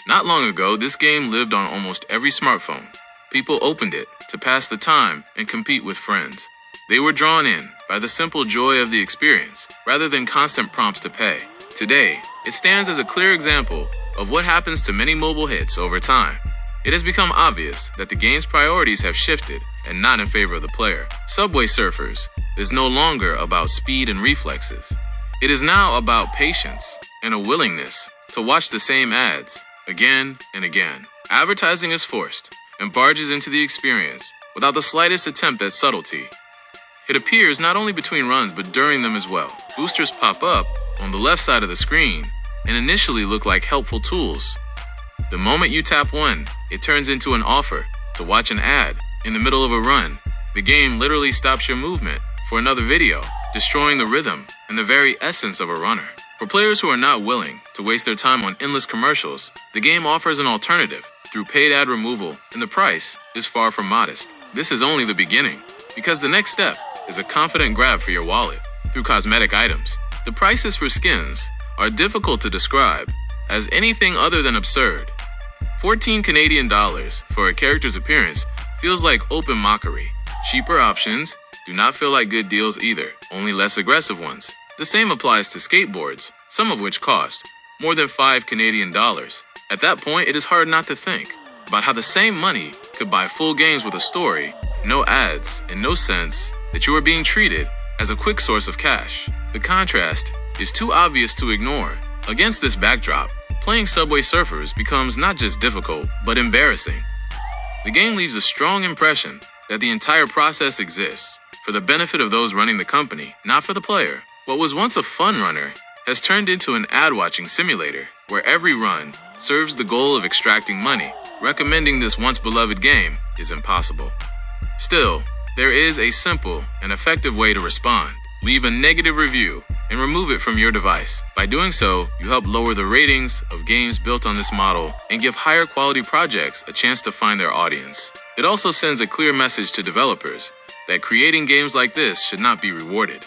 Not long ago, this game lived on almost every smartphone. People opened it to pass the time and compete with friends. They were drawn in by the simple joy of the experience, rather than constant prompts to pay. Today, it stands as a clear example of what happens to many mobile hits over time. It has become obvious that the game's priorities have shifted and not in favor of the player. Subway Surfers is no longer about speed and reflexes. It is now about patience and a willingness to watch the same ads again and again. Advertising is forced and barges into the experience without the slightest attempt at subtlety. It appears not only between runs but during them as well. Boosters pop up on the left side of the screen and initially look like helpful tools. The moment you tap one, it turns into an offer to watch an ad in the middle of a run. The game literally stops your movement for another video, destroying the rhythm and the very essence of a runner. For players who are not willing to waste their time on endless commercials, the game offers an alternative through paid ad removal, and the price is far from modest. This is only the beginning, because the next step is a confident grab for your wallet through cosmetic items. The prices for skins are difficult to describe as anything other than absurd. 14 Canadian dollars for a character's appearance feels like open mockery. Cheaper options do not feel like good deals either, only less aggressive ones. The same applies to skateboards, some of which cost more than 5 Canadian dollars. At that point, it is hard not to think about how the same money could buy full games with a story, no ads, and no sense that you are being treated as a quick source of cash. The contrast is too obvious to ignore. Against this backdrop, playing Subway Surfers becomes not just difficult, but embarrassing. The game leaves a strong impression that the entire process exists for the benefit of those running the company, not for the player. What was once a fun runner has turned into an ad-watching simulator, where every run serves the goal of extracting money. Recommending this once-beloved game is impossible. Still, there is a simple and effective way to respond. Leave a negative review and remove it from your device. By doing so, you help lower the ratings of games built on this model and give higher quality projects a chance to find their audience. It also sends a clear message to developers that creating games like this should not be rewarded.